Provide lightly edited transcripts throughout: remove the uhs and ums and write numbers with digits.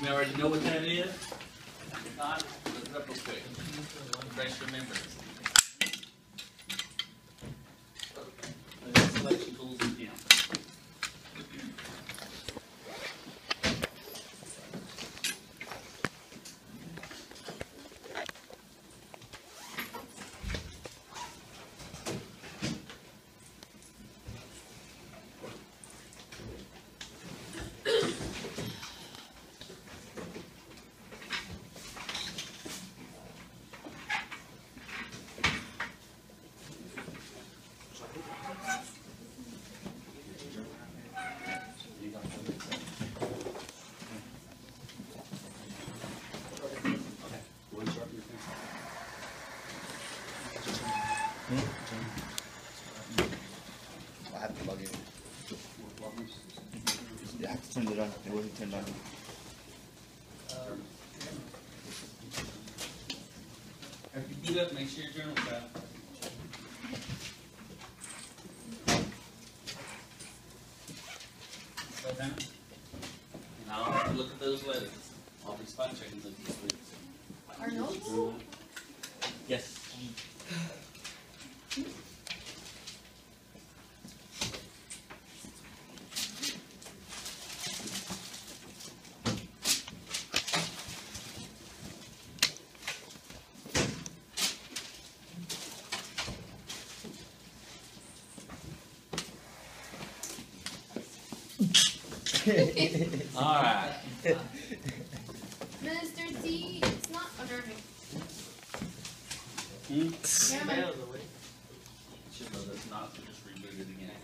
You already know what that is? If not, look it up real quick. Refresh your memory. Selection tools again. I have to log in. Yeah, I have to turn it on. It wasn't turned on. If you boot up, make sure your journal's out. Slow down. Now, look at those letters. I'll be spot checking those this week. Our notes? Yes. All right. Mr. T, it's not unnerving. Hmm? Never mind. Should know that's not, so just reboot it again.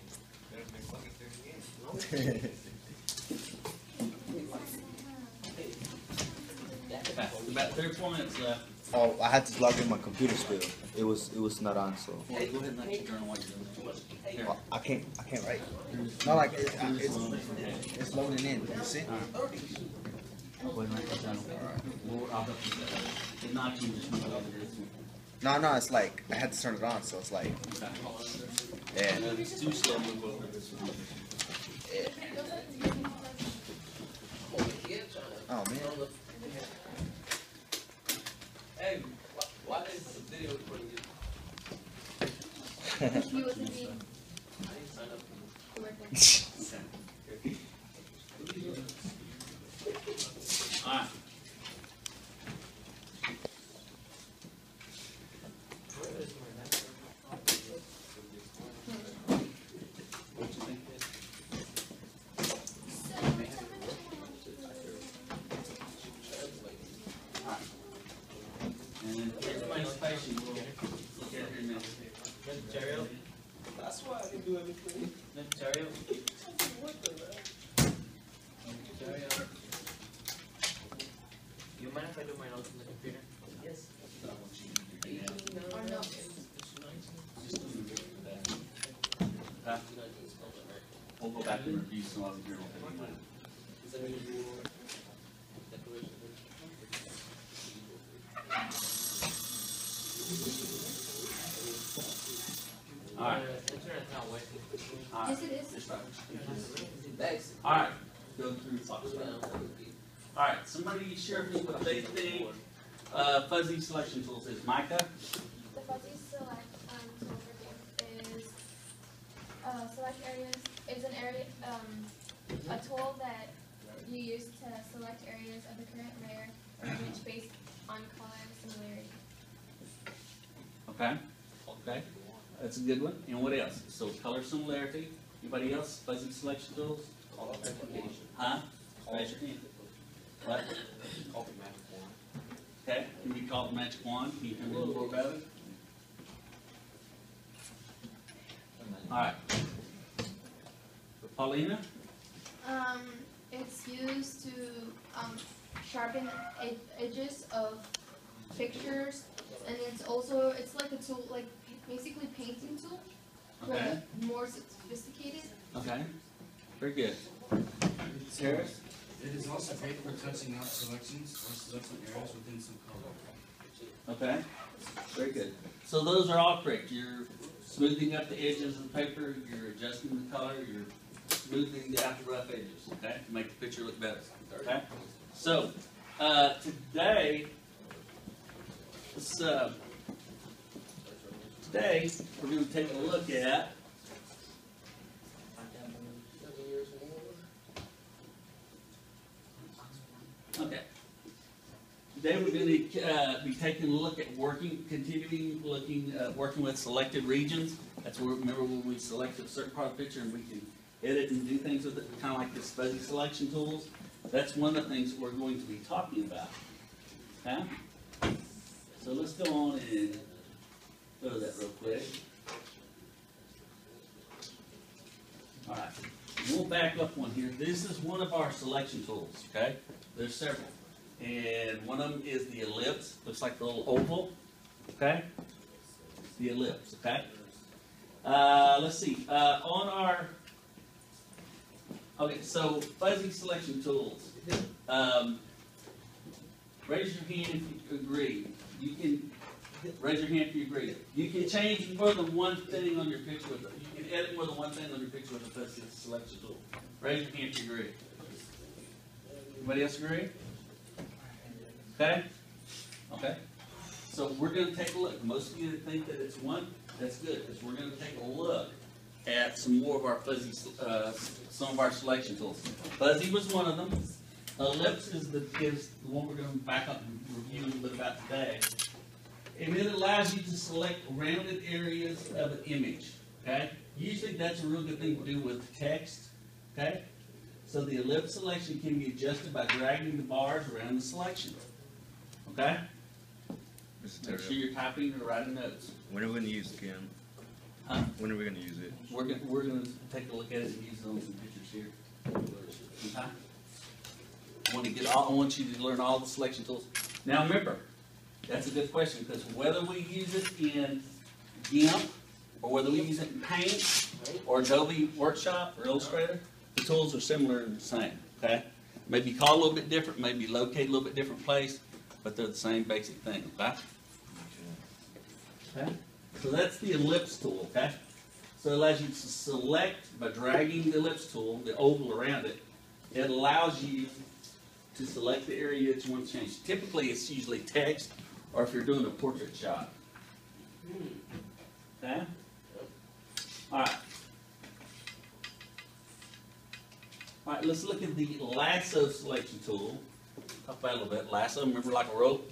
About 3 or 4 minutes left. Oh, I had to log in my computer still. It was not on, so Well, go ahead and let your journal while you're doing it. Here. I can't write. No, like it's loading in. You see? Go ahead and write that down. Well, I'll help you set it. If not, you can just move it over there. No, it's like I had to turn it on, so it's like And yeah. then it's too slow, move over this one. Oh man. Hey, why is the video recording you? He wasn't being I didn't sign up for corrected. Alright. What you think? And then everybody's patient, we'll look at it in a minute. Vegetarian? That's why I can do everything. Vegetarian? What the man? Vegetarian. You mind if I do my notes on the computer? Yes. I want you to do that. Or no. Just do it for that. Huh? We'll go back and review some of the journal. Is that what you do? Decoration? Alright. Internet's not working. Alright. Yes, it is. Just right. Thanks. Alright. Go through Fox. Alright, somebody share with me what they think fuzzy selection tools is. Micah? The fuzzy select tool is select areas. Is an area a tool that you use to select areas of the current layer or image based on color similarity. Okay. Okay. That's a good one. And what else? So color similarity. Anybody else? Fuzzy selection tools? Huh? Raise your hand. What? Okay. Can you call the magic wand? Can you tell me a little more about it? Alright. Paulina? It's used to sharpen edges of pictures, and it's like a tool, like basically painting tool, Okay. but more sophisticated. Okay. Very good. Harris? It is also great for touching out selections or selection areas within some color. Okay. Very good. So those are all correct. You're smoothing up the edges of the paper, you're adjusting the color, you're smoothing out the rough edges, okay, to make the picture look better. Okay? So, today, today, we're going to take a look at 7 years more. okay. Today we're going to be taking a look at working with selected regions. That's where, remember when we select a certain part of the picture and we can edit and do things with it, kind of like this fuzzy selection tools. That's one of the things that we're going to be talking about. Okay? So let's go on and go to that real quick. All right. We'll back up one here. This is one of our selection tools, okay? There's several. And one of them is the ellipse. Looks like the little oval, okay? The ellipse, okay? Let's see. On our, okay, so fuzzy selection tools. Raise your hand if you agree. You can raise your hand if you agree. You can change more than one thing on your picture with it. You can edit more than one thing on your picture with a fuzzy selection tool. Raise your hand if you agree. Anybody else agree? Okay? Okay. So we're going to take a look. Most of you think that it's one. That's good, because we're going to take a look at some more of our fuzzy, some of our selection tools. Fuzzy was one of them. Ellipse is the one we're going to back up and review a little bit about today. And it allows you to select rounded areas of an image. Okay? Usually that's a real good thing to do with text. Okay? So the ellipse selection can be adjusted by dragging the bars around the selection. Okay? Make sure you're typing or writing notes. When are we going to use it, Kim? Huh? When are we going to use it? We're going to take a look at it and use it on some pictures here. Okay? I want you to learn all the selection tools. Now remember, that's a good question, because whether we use it in GIMP or whether we use it in Paint or Adobe Workshop or Illustrator, the tools are similar and the same. Okay? Maybe called a little bit different, maybe located a little bit different place, but they're the same basic thing. Okay? Okay? So that's the ellipse tool. Okay? So it allows you to select by dragging the ellipse tool, the oval around it. It allows you to select the area that you want to change. Typically, it's usually text, or if you're doing a portrait shot. Okay? All right. All right, let's look at the lasso selection tool. Talk about it a little bit. Lasso, remember, like a rope?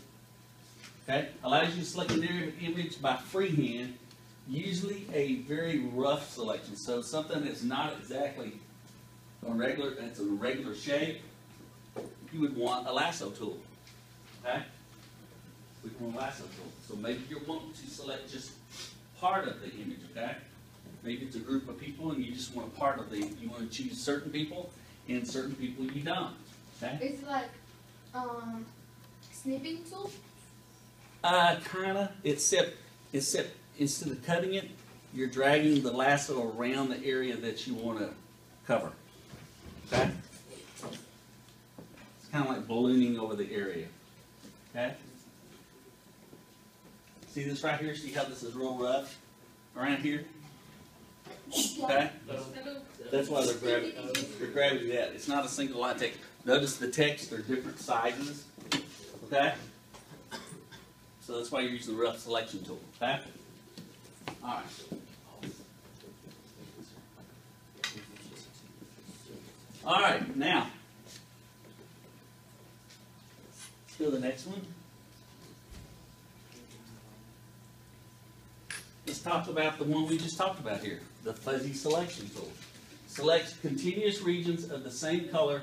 Okay? Allows you to select an area of an image by freehand, usually a very rough selection. So something that's not exactly that's a regular shape, you would want a lasso tool. Okay? We want a lasso tool. So maybe you're wanting to select just part of the image, okay? Maybe it's a group of people and you just want a part of you want to choose certain people and certain people you don't. Okay? It's like snipping tool. Kinda. Except instead of cutting it, you're dragging the lasso around the area that you want to cover. Okay? It's kind of like ballooning over the area. Okay? See this right here? See how this is real rough around here? Okay? That's why they're grabbing that. It's not a single line text. Notice the text are different sizes. Okay? So that's why you're using the rough selection tool. Okay? Alright. Alright, now. Let's go to the next one. Let's talk about the one we just talked about here, the fuzzy selection tool. Select continuous regions of the same color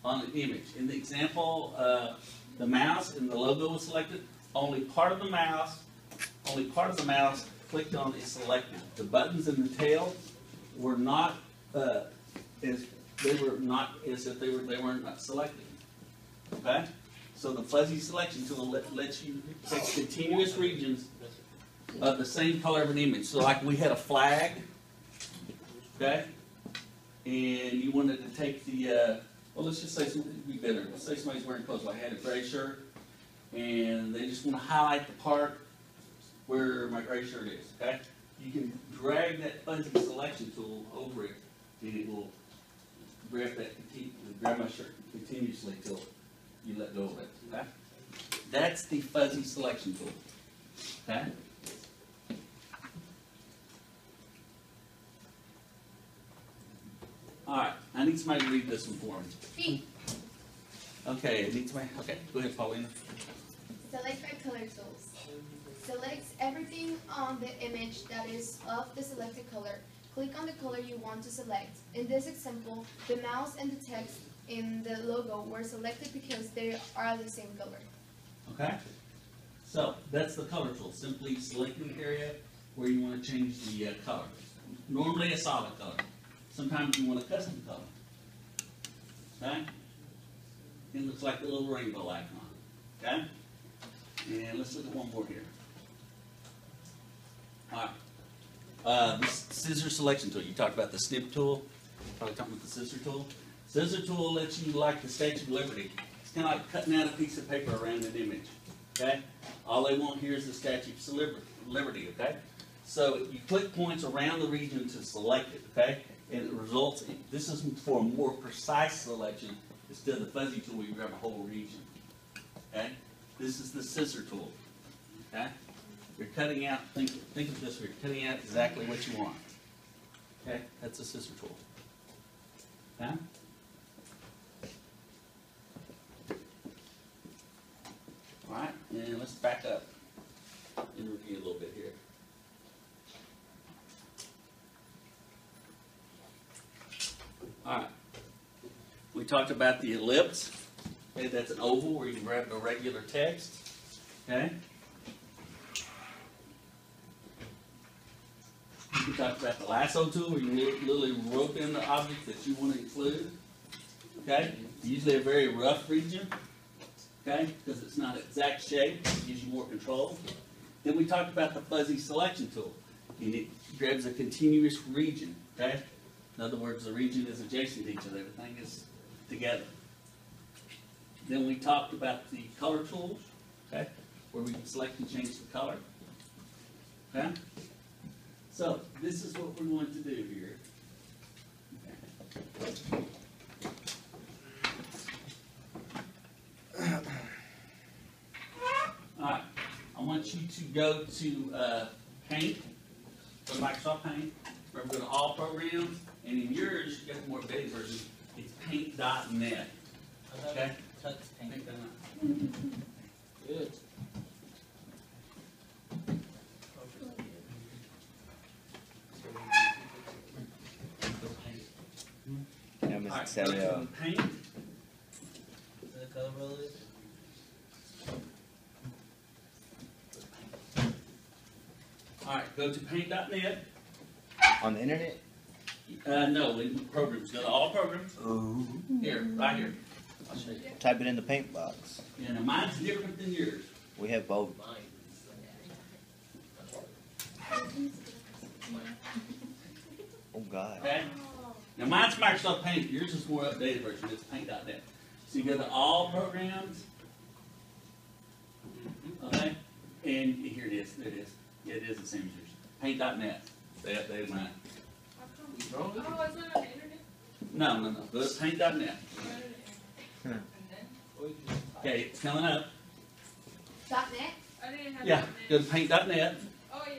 on an image. In the example, the mouse and the logo was selected. Only part of the mouse clicked on is selected. The buttons and the tail were not as if they weren't selected. Okay? So the fuzzy selection tool lets you take continuous regions of the same color of an image. So like we had a flag, okay? And you wanted to take the, well, let's just say something would be better. Let's say somebody's wearing clothes, like I had a gray shirt, and they just want to highlight the part where my gray shirt is, okay? You can drag that fuzzy selection tool over it, and it will grab my shirt continuously till you let go of it, okay? That's the fuzzy selection tool, okay? All right, I need somebody to read this one for me. B. Okay, I need somebody, okay, go ahead, Paulina. Select by color tools. Select everything on the image that is of the selected color. Click on the color you want to select. In this example, the mouse and the text in the logo were selected because they are the same color. Okay? So, that's the color tool, simply selecting the area where you want to change the color. Normally a solid color. Sometimes you want a custom color. Okay? It looks like a little rainbow icon. Okay? And let's look at one more here. Alright. This scissor selection tool. You talked about the snip tool. Probably talking about the scissor tool. Scissor tool lets you, like the Statue of Liberty, it's kind of like cutting out a piece of paper around an image. Okay? All they want here is the Statue of Liberty. Okay? So you click points around the region to select it. Okay? And it results in, this is for a more precise selection instead of the fuzzy tool where you grab a whole region. Okay? This is the scissor tool. Okay? You're cutting out, think of this, you're cutting out exactly what you want. Okay? That's a scissor tool. Okay? Alright, and let's back up and review a little bit here. Alright. We talked about the ellipse. Okay, that's an oval where you can grab the regular text. Okay? We talked about the lasso tool where you literally rope in the object that you want to include. Okay? Usually a very rough region. Okay? Because it's not exact shape. It gives you more control. Then we talked about the fuzzy selection tool. And it grabs a continuous region. Okay? In other words, the region is adjacent to each other. Everything is together. Then we talked about the color tools, okay, where we can select and change the color. Okay? So, this is what we're going to do here. Okay. Alright, I want you to go to Paint, go to Microsoft Paint. Remember, go to All Programs, and in yours, you get the more big version, it's paint.net. Okay? Paint.net. Good. Yeah, Alright, Mr. go Salio. to Paint. Is that color rollers? Alright, go to paint.net. On the internet? No, in programs. Go to All Programs. Ooh. Here, right here. I'll show you. Type it in the paint box. Yeah, now mine's different than yours. We have both. Mine. Oh God. Okay? Now mine's Microsoft Paint. Yours is more updated version. It's paint.net. So you go to All Programs. Okay? And here it is. There it is. Yeah, it is the same as yours. Paint.net. They updated mine. Oh, it's not on the internet? No. Go to paint.net. Or you can just type. Okay, it's coming up. .net. I didn't have Yeah, that. go to paint.net. Oh, yeah.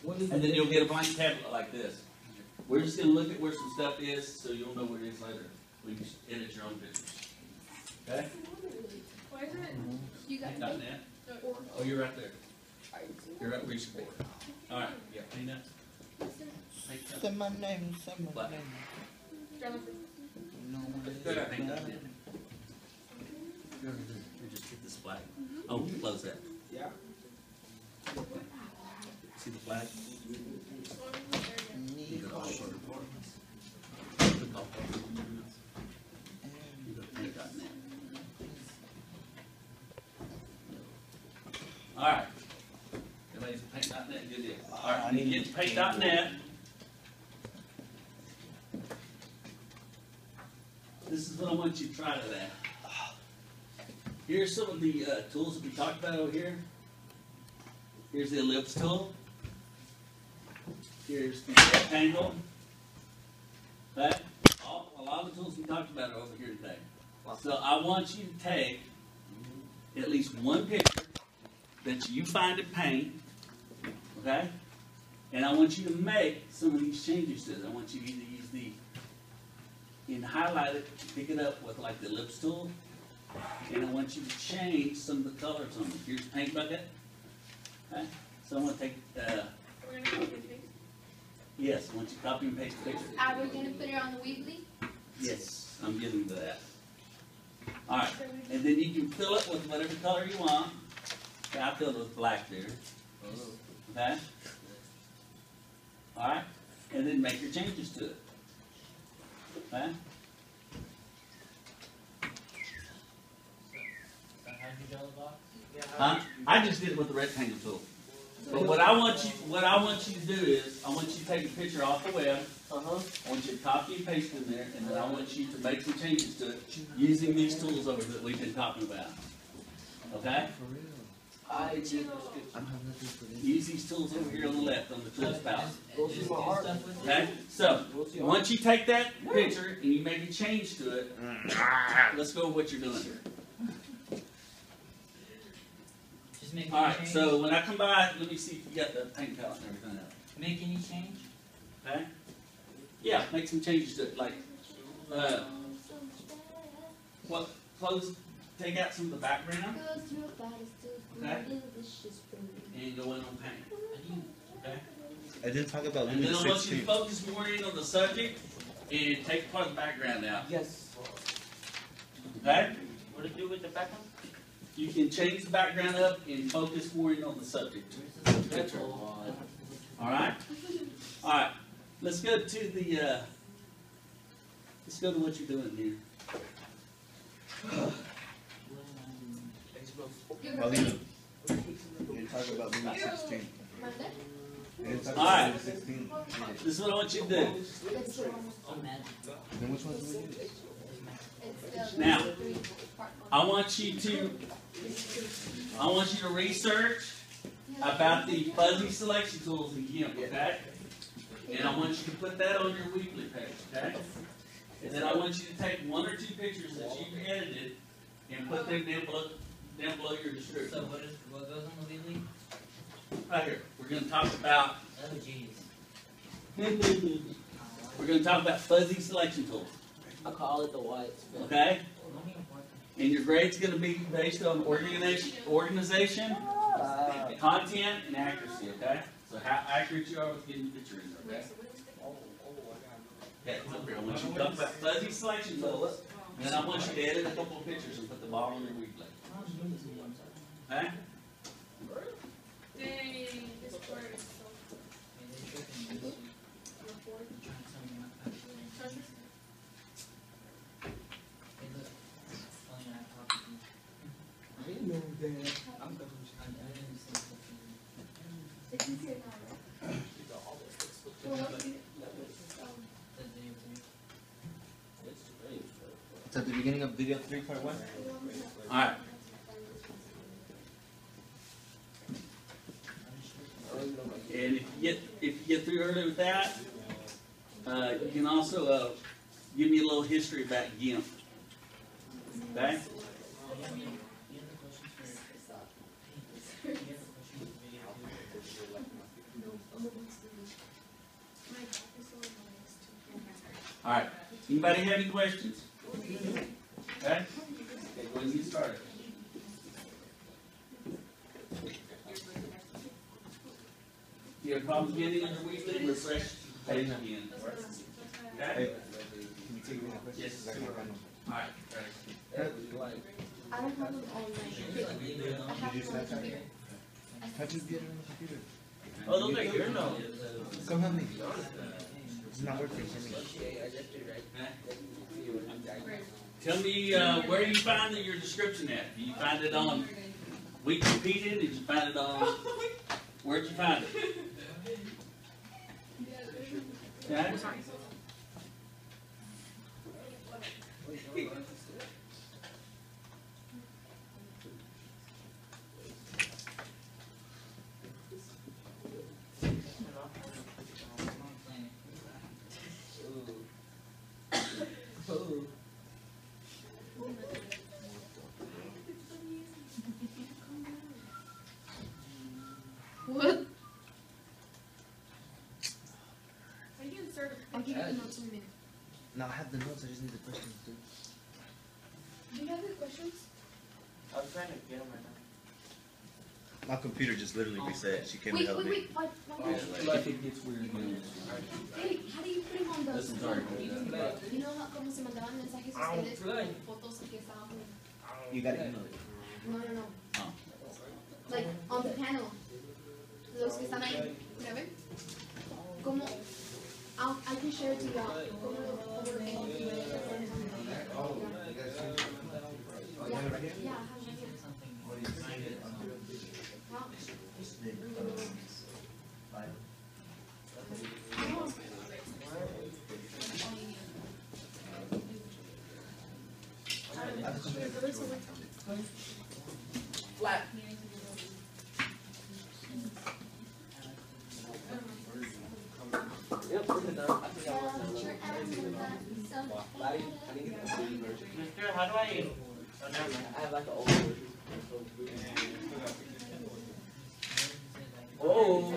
What is And then it? you'll get a blank tablet like this. We're just going to look at where some stuff is so you'll know where it is later. We can just edit your own pictures. Okay? Why isn't it? You got Paint.net. or Oh, you're right there. You're right where you should be. All right. Yeah, paint that. Say my name. Say my Black. name. Jonathan. No one Go to is paint.net. blind. You just hit this flag. Oh, close that. Yeah. See the flag? You go to all programs. Click all programs. You go to paint.net. All right. Everybody's paint.net. Good deal. All right. You get to paint.net. This is what I want you to try today. Here's some of the tools that we talked about over here. Here's the ellipse tool. Here's the rectangle. Okay? A lot of the tools we talked about are over here today. So I want you to take at least one picture that you find in Paint, okay? And I want you to make some of these changes to it. I want you to either use and highlight it, pick it up with like the ellipse tool, and I want you to change some of the colors on it. Here's a paint bucket. Okay? So I'm gonna take, yes, I want you to copy and paste the picture. Are we gonna put it on the Weebly? Yes, I'm getting to that. All right, and then you can fill it with whatever color you want. Okay, I filled it with black there. Okay? All right, and then make your changes to it. Okay? Huh? I just did it with the rectangle tool. But what I want you to do is, I want you to take a picture off the web. I want you to copy and paste in there, and then I want you to make some changes to it using these tools over that we've been talking about. Okay? I do. Use these tools over here on the left on the tools palette. Okay? So, once you take that picture and you make a change to it, let's go with what you're doing here. Alright, so when I come by, let me see if you got the paint palette and everything else. Make any change? Okay? Yeah, make some changes to it, like, take out some of the background, okay? And go in on paint, okay? I didn't talk about And then Lumina I want you to 16. focus more in on the subject and take part of the background out, Yes. okay? What to do with the background? You can change the background up and focus more in on the subject. Alright? Alright, let's go to the, let's go to what you're doing here. Paulina, you didn't talk about Lumina 16. Monday? You didn't talk All about right. Lumina 16. This is what I want you to do. That's the one. I'm mad. Then which ones do we use? It's the Now, three part one. I want you to research about the fuzzy selection tools in GIMP, okay? And I want you to put that on your weekly page, okay? And then I want you to take one or two pictures that you've edited and put them down below your description. So what goes on the weekly? Right here. We're going to talk about Oh jeez. we're going to talk about fuzzy selection tools, I call it the whites. okay? And your grade's going to be based on organization, content, and accuracy, okay? So how accurate you are with getting the picture in there, okay? Okay, so I want you to talk about fuzzy selection tools, and then I want you to edit a couple of pictures and put them all on your weekly. Okay? Dang, this word is so. I didn't know that. I'm going It's easier now, right? Well, what do you- It's at the beginning of video 3.1. Alright. And if you get through early with that, you can also give me a little history about GIMP. Okay? Alright. Anybody have any questions? Okay? Okay, go ahead and get started. If you have problems getting on your weekly, refresh the page again. Okay? Hey, can you take me a question? Yes. I can't find them. Alright. I don't have them online. I have Did you them on Snapchat? computer. How'd you get it on the computer? Oh, those are here now. Come help me. It's not working for me. Tell me where you find your description at. Did you find it on Wikipedia? Did you find it on? Where'd you find it? Okay? notes in a minute. No, I have the notes, I just need the questions, dude. Do you have the questions? I was trying to get them right now. My computer just literally reset. She came to Wait, help wait, me. wait, why, Like it gets weird. Hey, how do you put them on the? This one's already You know how, como se mandaban mensajes ustedes con fotos que estaban con. You gotta email it. No, no, no. Oh. Like, on the panel. Los que están ahí, ¿ya ven? Como, I can share it to y'all. Como lo tengo que ver. Yeah, I have it here. Yep, we're done. I think I want to. I didn't get the free version. Mister, how do I? Oh, never mind. I have like an old version. Oh.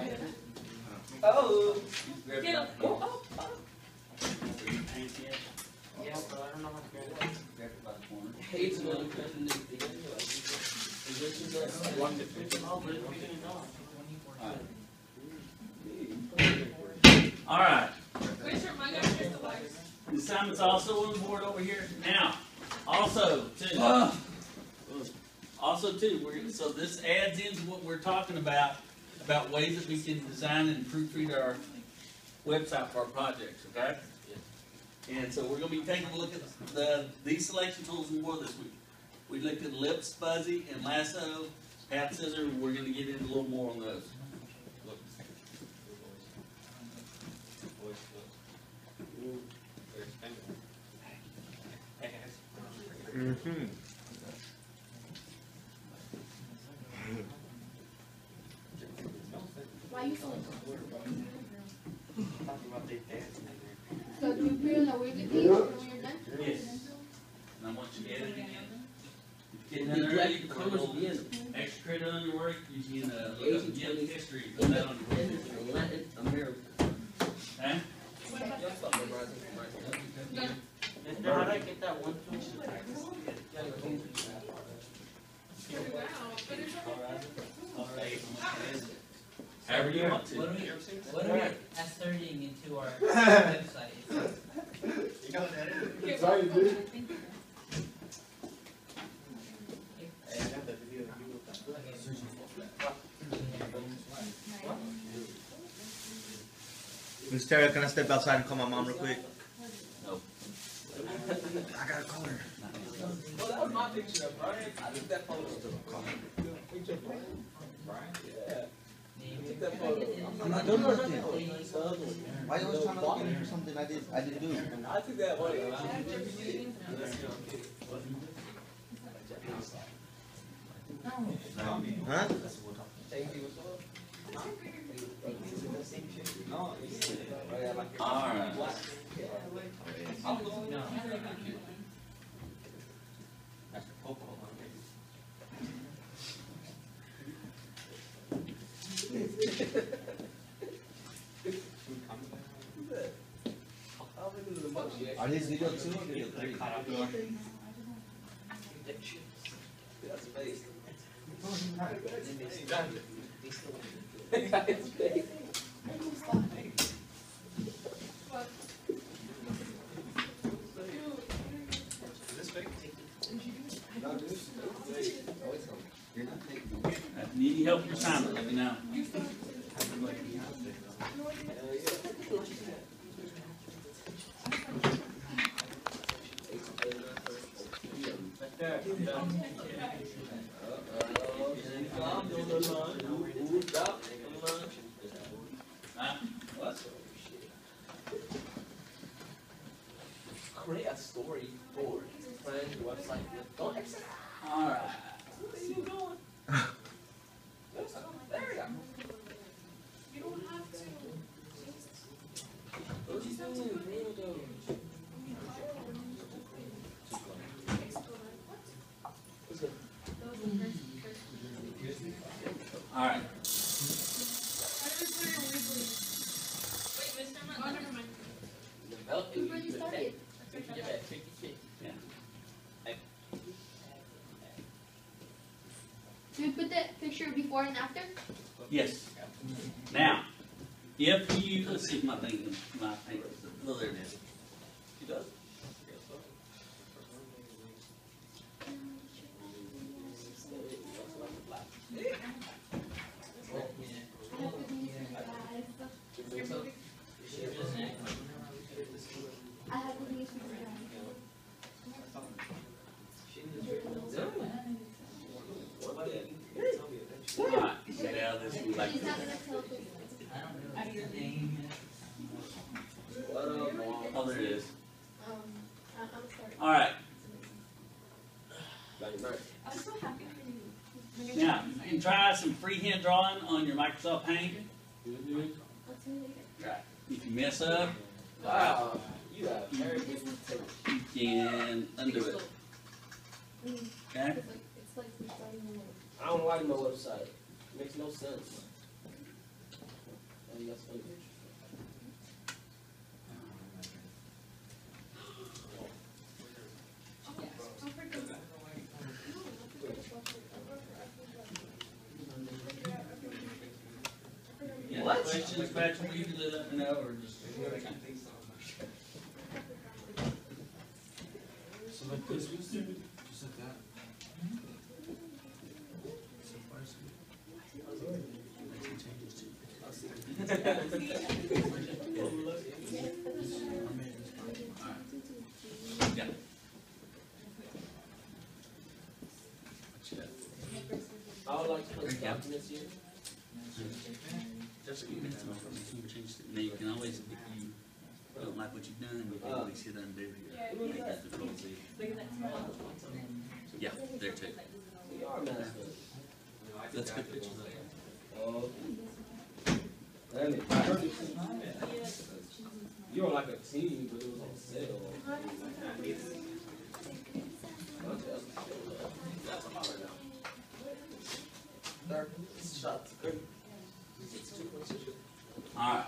Oh. Grab Get it him. by the Oh, corner. Yeah, bro, I don't know how to grab it. Grab it by the corner. Hates when you press the new thing. Oh, but it's working off. All right. The assignment's also on the board over here. Now, also too, so this adds into what we're talking about ways that we can design and proofread our website for our projects, okay? And so we're gonna be taking a look at these selection tools more this week. We looked at Lips, Fuzzy, and Lasso, Pat Scissor. We're gonna get into a little more on those. Mm-hmm. Why you so? So do you put it on the wiki page when you're done? Yes. And I want you editing it. Getting The in there, black you can put a colors little bien. extra credit on your work. You can look up Gym history. Put that on your work. Latin America. Huh? Mister, how do I get that one tool? However you want to. What are we asserting into our website? Sorry, dude. Miss Tara, can I step outside and call my mom real quick? No. I gotta call her. Well, that was my picture of Brian. I took that photo. Picture of Brian? Yeah. I took that photo. I'm not doing nothing. It's the other one. Why you always trying to look at me for something I didn't do? I took that one. Huh? All right. Are these video 2 or video 3? That's face. If you need any help with your assignment, let me know. Huh? What? Create a story for plan your website. Don't exit. All right. Where are you going? There we go. You don't have to. What you doing? All right. Develop Do we put the picture before and after? Yes. Now, if you, let's see if my thing, oh, there it is. She does. I have good news for you guys. Alright, now this is like She's this. not gonna tell the Oh, there it is. I'm sorry. Alright, I'm so happy for you. now, you can try some freehand drawing on your Microsoft Paint. I'll tell you later. If you mess up, Wow, you have very good. you can undo it. Mm, Okay? it's like we're starting over. I don't like my website. Makes no sense. And that's funny. Yeah, questions, Patrick, you can let me know, or just. Select this, just like that. So far, so good. Make some changes too. Yeah. I would like to put documents here. Just give me some information, change it. Now, you can always, if you don't like what you've done, you can always hit undo here. Make that Control Z. Yeah, there too. We are masters. That's good pictures. Oh. Let me. You were like a team, but it was on sale. Alright.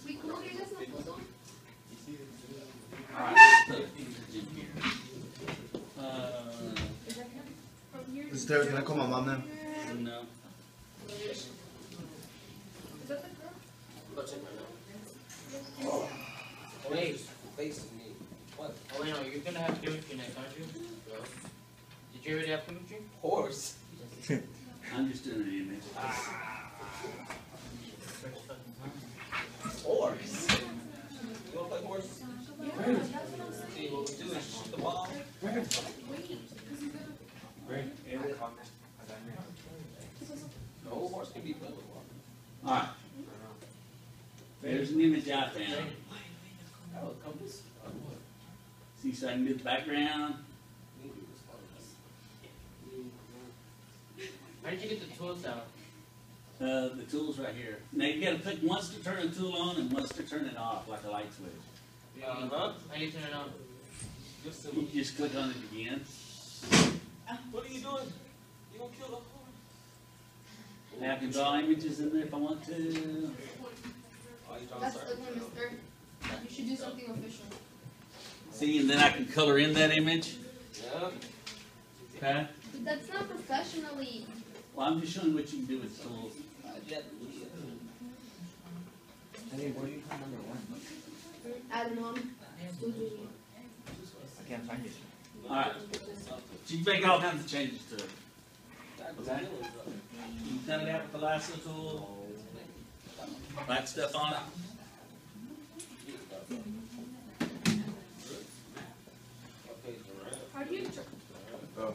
We cool, you guys no puso? Alright. Put it in here. Mr. Terry, can I call my mom now? No. Is that the girl? Go check right now. Wait, facing me. What? Oh, wait, no, you're gonna have chemistry next, aren't you? Did you already have chemistry? Horse. I'm just doing an image. First fucking time. Horse. You wanna play horse? See, what we do is shoot the ball. No horse can be played with ball. Alright. There's an image I found. Oh, compass? See, so I can do the background. How did you get the tools out? The tool's right here. Now you gotta click once to turn the tool on and once to turn it off, like a light switch. Uh-huh. How do you turn it on? You just click on it again. What are you doing? You gonna kill the horse? I can draw images in there if I want to. Oh, you drawing That's circles? ugly, mister. You should do something official. See, and then I can color in that image. Yeah. Okay? But that's not professionally. Well, I'm just showing what you can do with tools. Hey, where do you find number one? I don't know. I can't find it. Alright. So you make all kinds of changes to it. Okay? You cut it out with the lasso tool. Write stuff on it. How do you? Oh.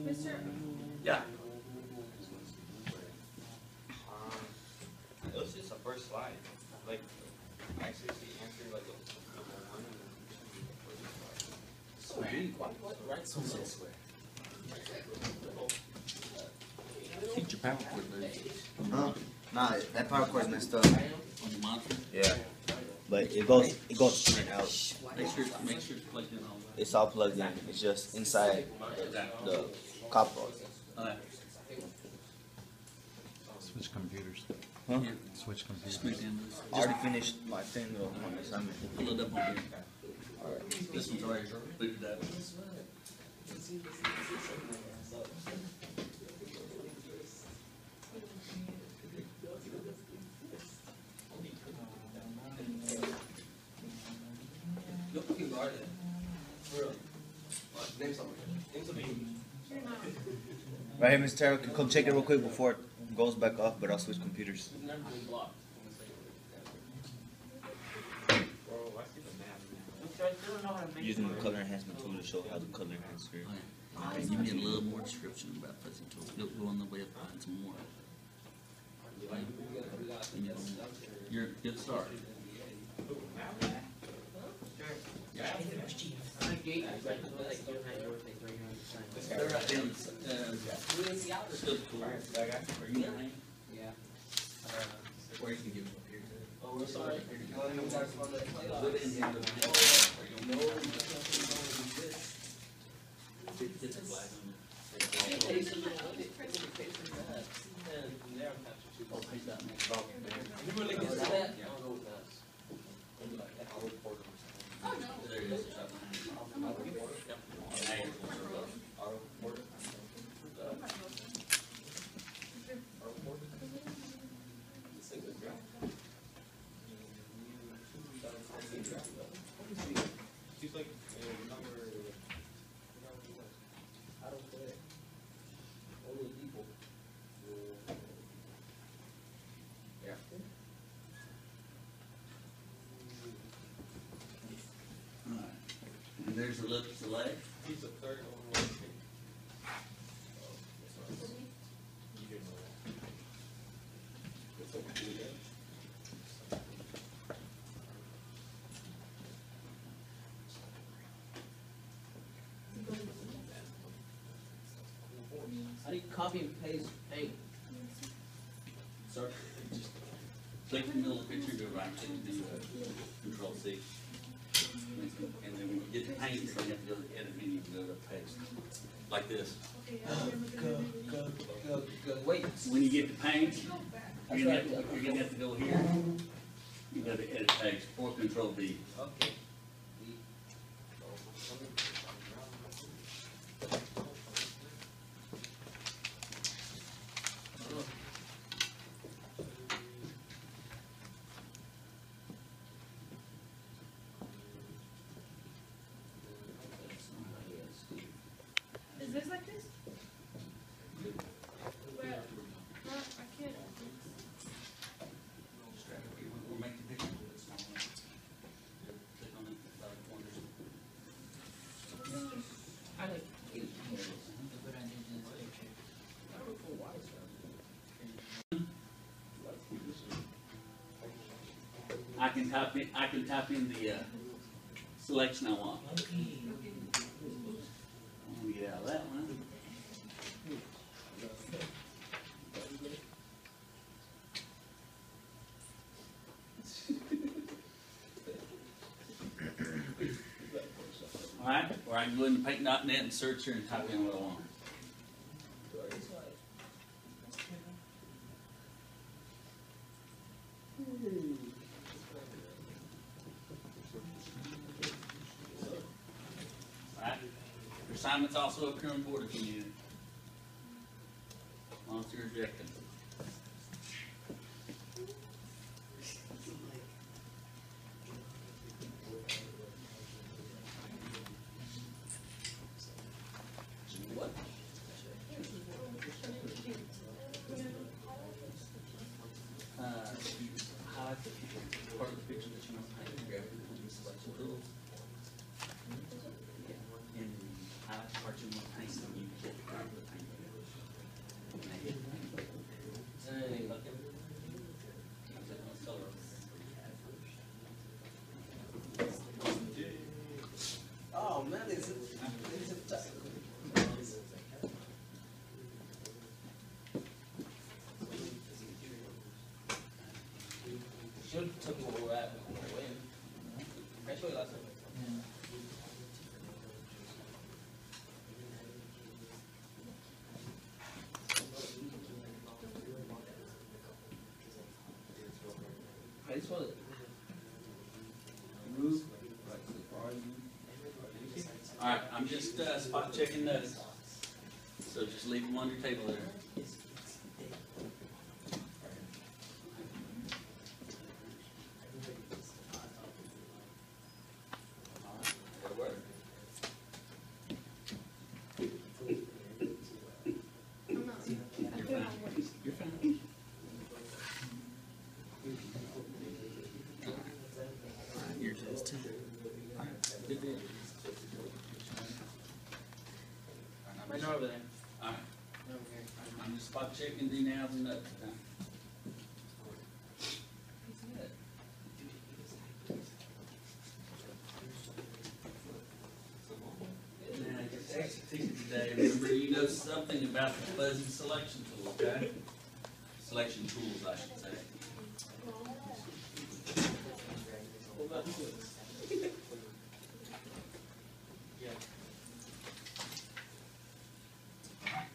Mister. Yeah. It was just a first slide. Like, I actually see answer like number one and So Keep your PowerPoint there. Huh? Nah, that power cord's messed up. On the monitor. Yeah. But it goes straight out. Make sure it's plugged in all the way. It's all plugged in. It's just inside the copper. Alright. Switch computers. Huh? Switch computers. Squeeze in this. I already finished my thing though, my assignment. Pull it up on here. This one's already booted up. Right here, Miss Tara, can come check it real quick before it goes back off, but I'll switch computers. Bro, I see the map now. Using the color enhancement tool to show how the color enhances here. Alright, give me a little more description about Fuzzy Tool. Go on the web, find some more. You're a good start. They're right down, still cool. Are you behind? Yeah. Or you can give it up here. Oh, we're sorry. Put it in here. Get the flag on it. Oh, paste that next. You really get to that? Yeah. I'll go with that. There it is, it's right behind you. Yep. Now you're closer. She's like, number. I don't play. Only people. Yeah. Alright. And there's the lip select. He's the third one. You didn't know that. How do you copy and paste? Hey. Sir, just click the middle of the picture, go right click and do Control C. And then when you get to paint, you're gonna have to go to the edit menu and go to paste. Like this. Go. Wait. When you get to paint, you're gonna have to go here. You go to edit paste or Control V. Okay. Is this like this? Where? No, I can't. We'll make the picture a little bit smaller. Click on it, about the corners. I like. I can type in the selection I want. I'm gonna get out of that one. Alright, or I can go into paint.net and search here and type in what I want. Alright, your assignment's also up here on board if you need it. Monster rejected. What? Highlight the part of the picture that you want to paint, grab it, and selection tool. Yeah, and highlight the part you want to paint, and you get the color of the paint. And hit paint. Dang. Click on the color. Oh man, it's a should took where we're at when we win. I showed you last time. Alright, I'm just, spot checking those. So just leave them on your table there. That'll work. I'm not. You're fine. Yours is too. Good deal. Right over there. Alright, Over here. I'm just spot checking the nows and nuts. Now, I guess that's the ticket today. Remember, you know something about the fuzzy selection tool, okay? Selection tools, I should say.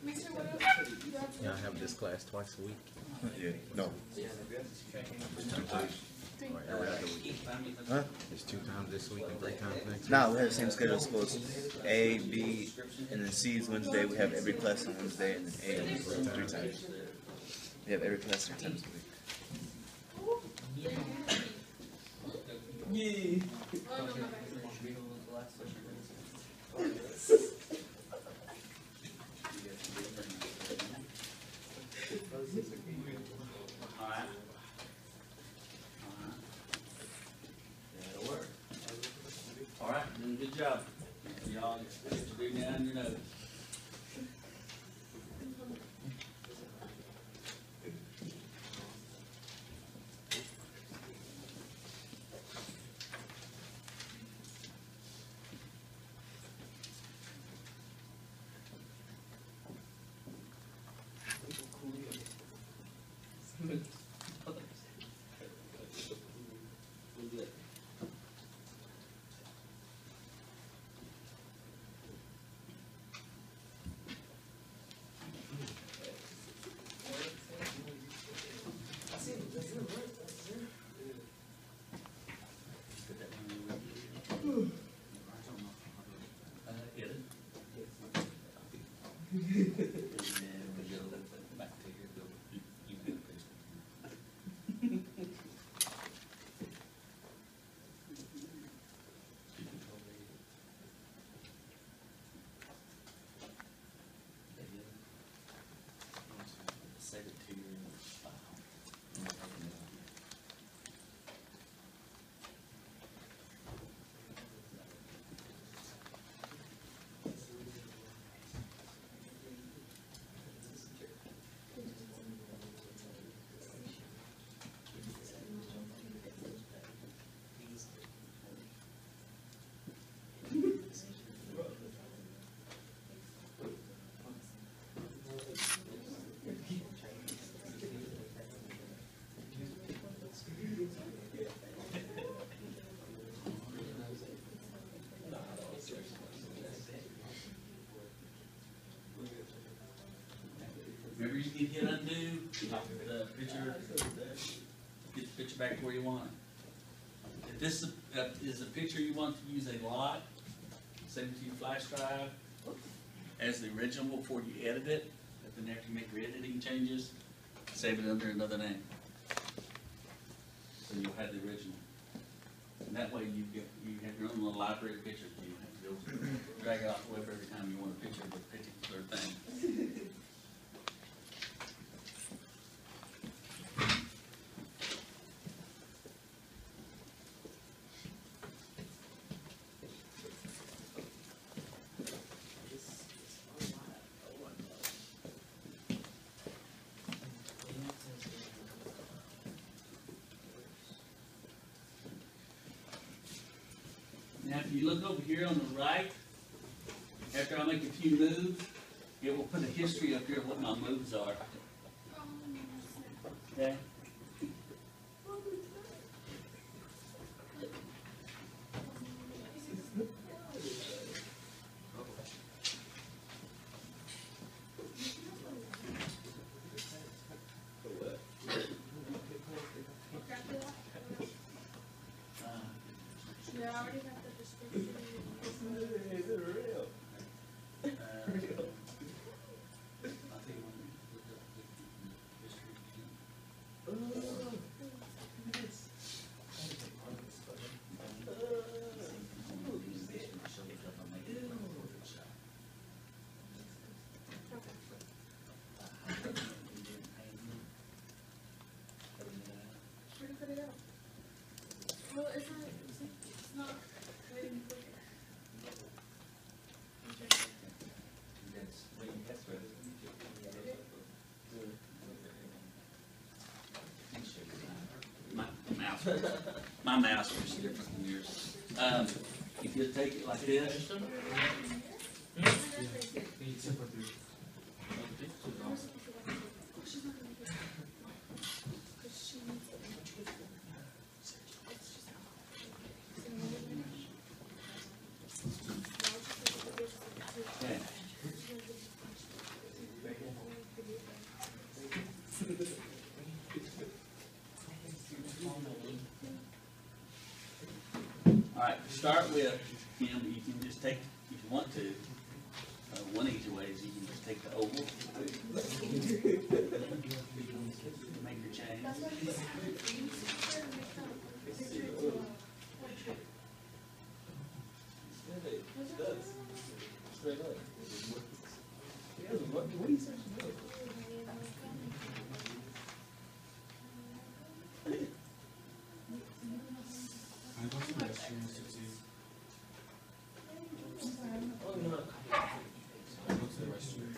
Mister, what else? You got Y'all have this class twice a week? Yeah, no. Or every other week? Huh? It's 2 times this week and 3 times next week? Nah, we have the same schedule as schools. A, B, and then C is Wednesday. We have every class on Wednesday, and then A is 3 times. We have every class 3 times a week. Yeah. Oh, no, my bad. Alright. That'll work. Alright, doing a good job. Y'all get to do now in your notes. Get it? And then we go back to your, you get a picture. Save it to your file. Remember, you can hit undo, the picture, get the picture back to where you want it. If this is a picture you want to use a lot, send it to your flash drive as the original before you edit it. And then after you make your editing changes, save it under another name. So you'll have the original. And that way you have your own little library of pictures. You don't have to go drag it off the web every time you want a picture of a particular thing. Now, if you look over here on the right, after I make a few moves, it will put a history up here of what my moves are. Okay? Yeah, I already have the description. My mouse is different than yours. If you take it like this, okay. All right, to start with, you can just take, if you want to, one easy way is you can just take the oval, make your change. Straight up. What do you say? I go to the restrooms to see. Oh, no. I go to the restroom.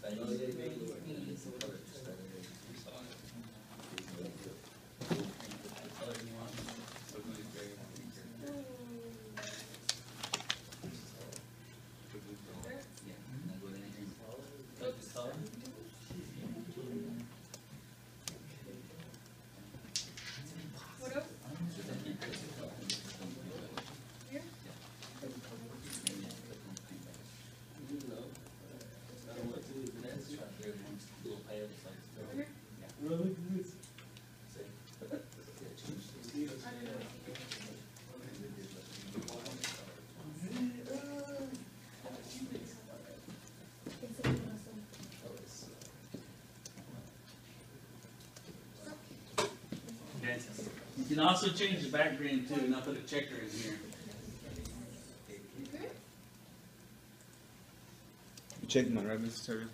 I go to the restroom. Okay. You can also change the background too, and I'll put a checker in here. You check my right, Mr. Turner?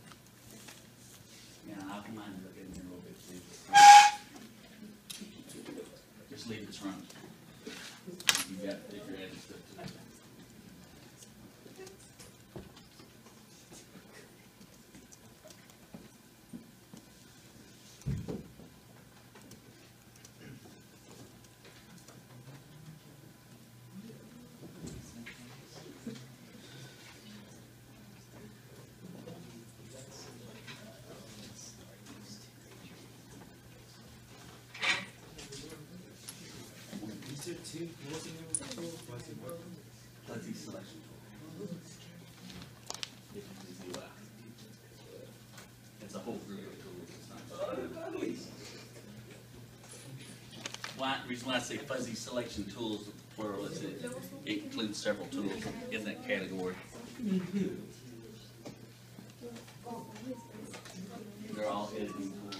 Yeah, I'll come on and look in here a little bit too. Just leave this run. You got to take your edit stuff too. Is there two? What's the name of the tool? What's it called? Fuzzy selection tool. It's a whole group of tools. It's not why, reason why I say fuzzy selection tools with the plural is it includes several tools in that category. They're all editing tools.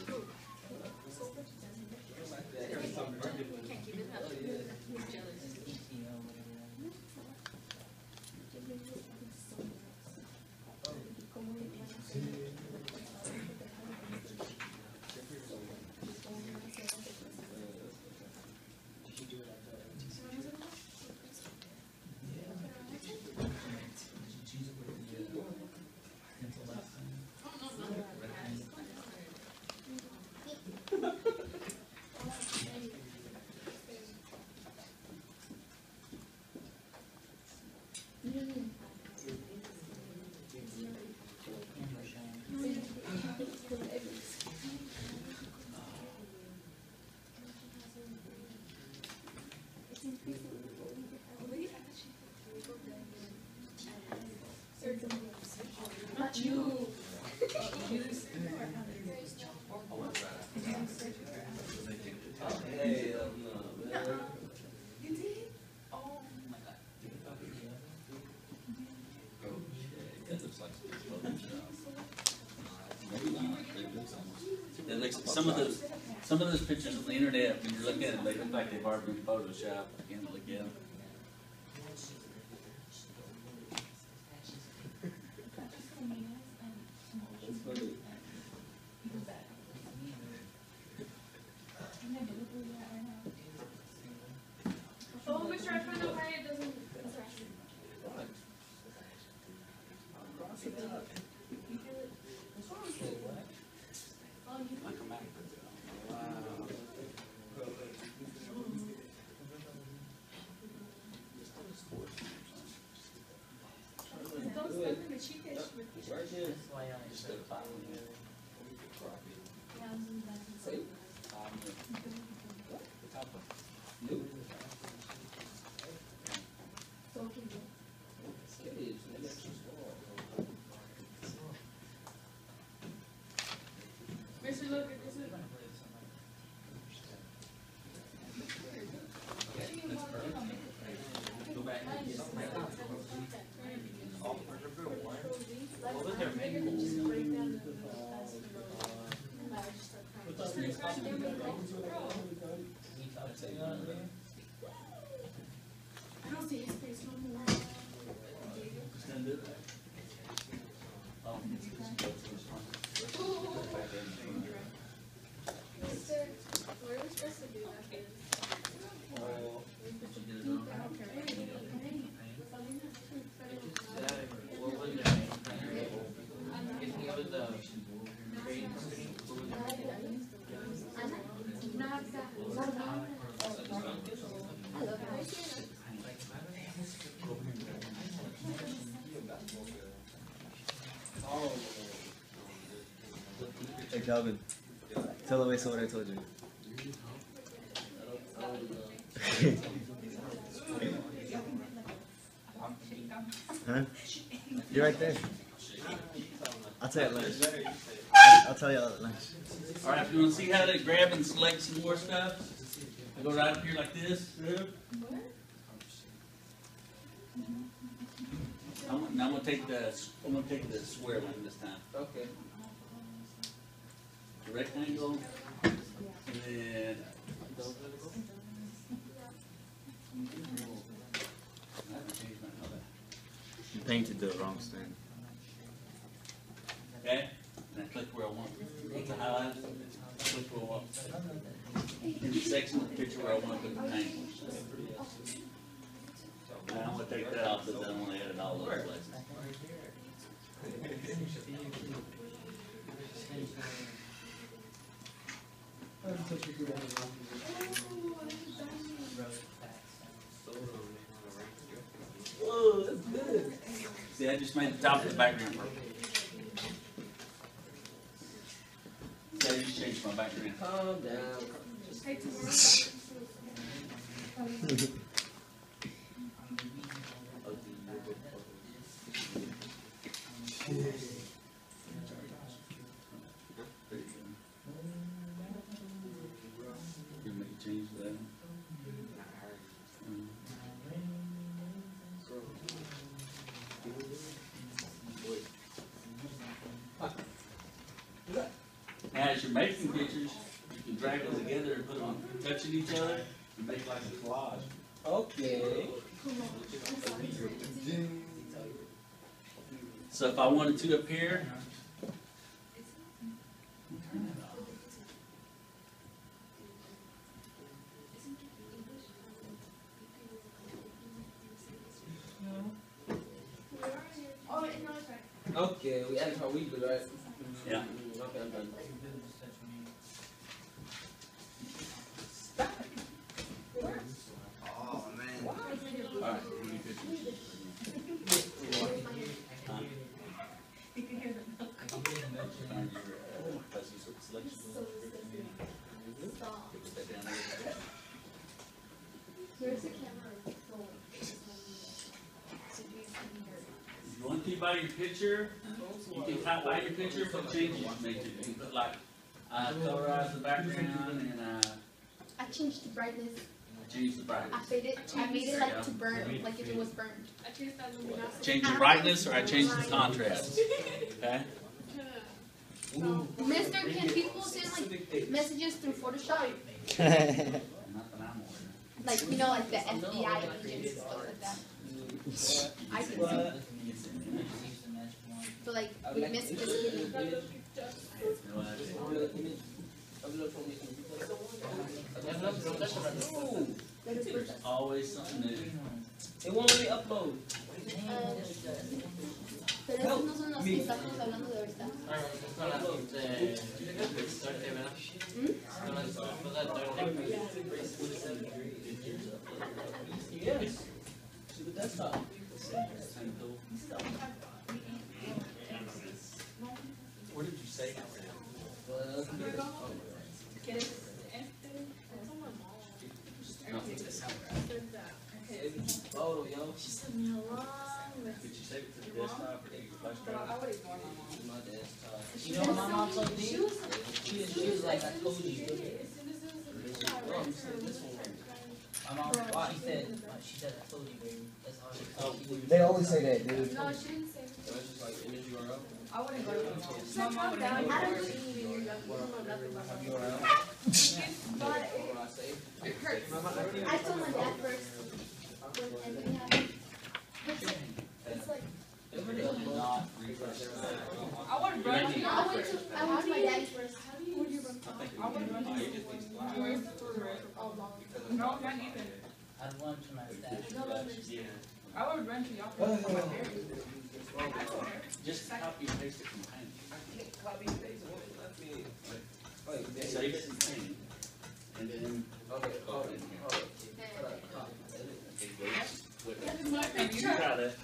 some of those pictures on the internet, when you're looking at them, they look like they've already been photoshopped. I can't look at them. Oh, Mr. I found out why it doesn't. Mr. Look, this is. I don't see his face no more. Mister, what are we supposed to do after this? What was their name? If he was the trading company, who was Hey Calvin, tell Awesa what I told you. Huh? You're right there. I'll tell you at lunch. I'll tell you all at lunch. All right, if you want to see how to grab and select some more stuff, I go right up here like this. I'm gonna take the square one this time. Okay. The rectangle, and then. You painted the wrong stand. Okay, and I click where I want. Go to highlight. Click where I want. In the section of the picture where I want to put the paint. And I'm gonna take that off, but then I'm gonna add it all over the place. Whoa, that's good. See, I just made the top of the background purple. See, I just changed my background. Calm down. You make a change to that. Now, as you're making pictures, you can drag them together and put them touching each other and make like a collage. Okay. So if I wanted to up here, Okay, we added how we do, right? yeah. Okay, I'm done. Oh man. All right, give me pictures. Huh? Find your fuzzy selection. Put that down there. Where's the camera? If you want to by your picture, you can type by your picture, put changes you make to it. You can put like, colorize the background and, I changed the brightness. change the brightness. I made it like to burn, like if it was burned. I changed that luminosity. Change the brightness or I change the contrast. Okay? Mister, can people send like messages through Photoshop. Not that I'm aware of. Like, you know, like the FBI agents and stuff like that. I can see. But like, with messages, No idea. There's always something new. It won't let me upload. pero esos no son los que estamos hablando de ahorita. Yes. To the desktop. What did you say? Photo, yo. Did you save it to the desktop or to your flash drive? My desktop. You know what my mom told me? She was like, I told you. Oh, you said this one. My mom, why? She said, I told you, baby. That's how she told you. They always say that, dude. No, she didn't say. So it's just like image URL. I wouldn't go to the my mom would have What I say? It hurts. I told my dad first when everything happened. It's like, Not refresh. I would run. I went to my dad's first. I would run. No, not even. I'd run to my stash. I would run to y'all. Just copy and paste it from hand. Copy and paste. Wait, Save it in paint. And then. Okay, Copy in here. Have You try that. If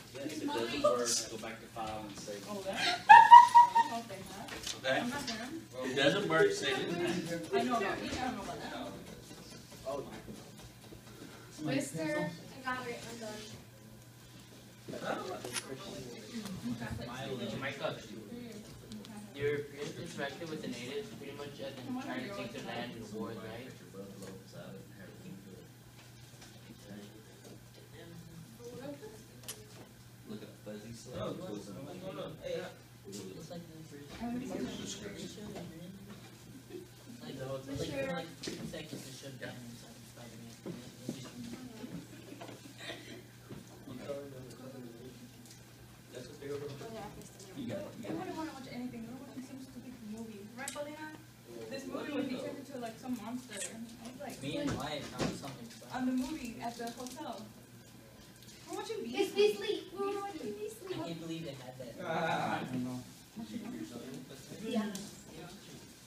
it doesn't work, go back to file and save it. Oh, that? Okay? I'm not there. If it doesn't work, save it in paint. I know about it. I don't know about that. Oh, Mister, I got it. I'm done. Micah, your perspective with the natives pretty much as in trying to take their land and wars, right? Look at fuzzy stuff. oh, what's going on? Hey, It's like the first. I haven't seen Like 2 seconds to shut down inside of 5 minutes. You got it. I wouldn't want to watch anything. I don't want to see some stupid movie. Right, Paulina? This movie when he turned into like some monster. I was like, Me and Wyatt found something special. on the movie at the hotel. We're watching It's Beastly. Beasley. We're watching I Beasley. can't believe they had that. Yeah.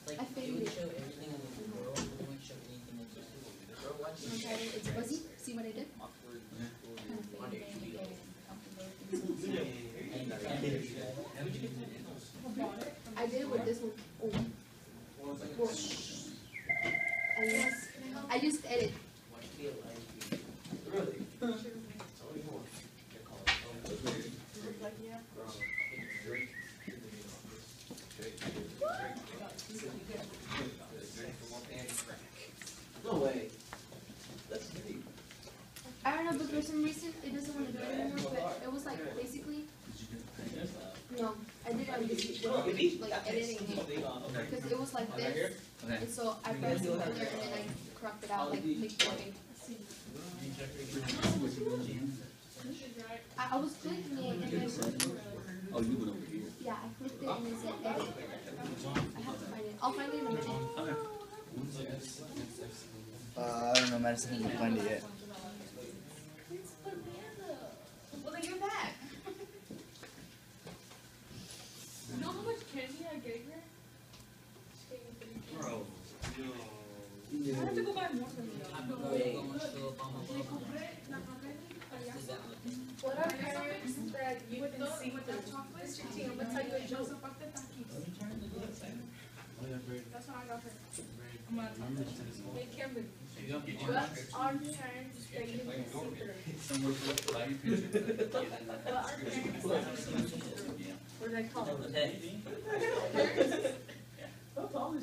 Like, I it figured would it. show everything in the world, but it wouldn't show anything in the world. We're watching Okay, it's fuzzy. See what I did? I did it with this one. Oh. I used edit. no way. That's deep. I don't know, but for some reason it doesn't want to do it anymore. But it was like basically. No, I did it on this like editing it because it was like this, and so I pressed the color and then I cropped it out like make it big. I was clicking it and then Oh, you went over here. yeah, I clicked it and it said edit. I have to find it. I'll find it in the chat. I don't know, Madison hasn't find it yet. Well, then you're back. You know how much candy I gave her? Bro. I have to go buy more for you. What are parents that you wouldn't see with the chocolate? Mr. T, I'm gonna tell you a joke. That's what I got her. I'm gonna talk to her. Hey, Kimberly, what are parents that you wouldn't see through? What are parents that you see through? What do they call them? Parents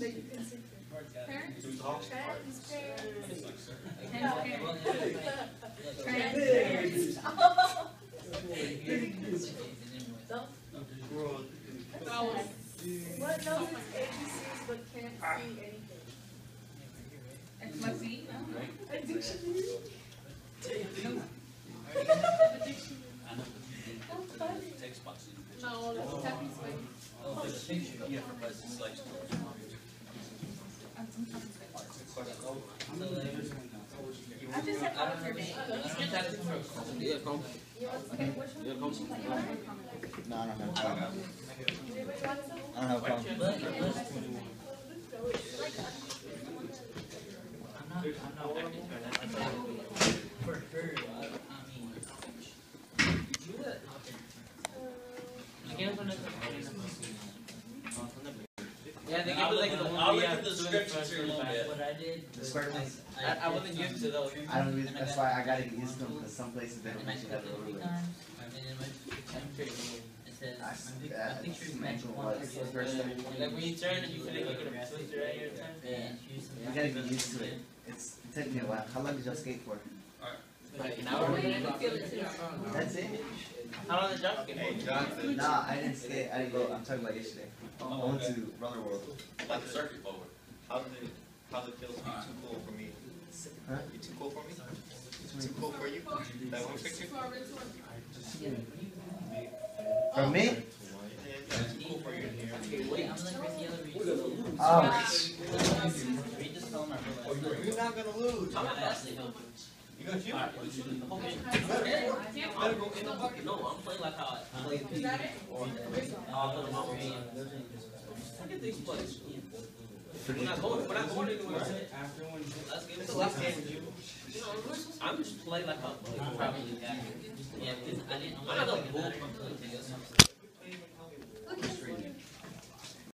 that you can see through. Parents? What knows its ABCs but can't see anything? That's my seat. A dictionary. I know. That's funny. Text box in the picture. No, that's tapping space. Oh, for the picture, yeah, for the selection. I just have alternate. Yeah, come. Okay, which one? Yeah, come. No, I don't have a problem. I don't have a problem. I'm not working for that. For her, I mean, you would. Yeah, they I'll give it like look the one I'll we look have at the two descriptions here a little bit. What I did. The square ones? I wasn't used to those. I don't really, that's why I gotta get used to them, because some places they don't And I let you clicked have it the 3 ruler. times, and then it says, my picture match mental one. was the first thing. Like when you turn and you feel like you're gonna twist your eye every time. And choose some. You gotta get used to it. It took me a while. How long did y'all skate for? Like an hour. That's it? How long did y'all skate? Hey, Jonathan. Nah, I didn't skate. I didn't go. I'm talking about yesterday. I went to Roller World. Like a circuit board. How's it feel to be too cool for me? Huh? You too cool for me? Too cool for you? That one picture? For me? Yeah, too cool for you. Wait, I'm like Ricky Ellery. Oh. Read this film, I realized. You're not gonna lose. I'm actually going to. You gonna shoot? No, I'm playing like how I played. Is that it? I'll put my screen. Look at these plays. We're not going anywhere. Let's get the last game with you. I'm just playing like a probably yeah, because I didn't. I'm not gonna go until it takes us.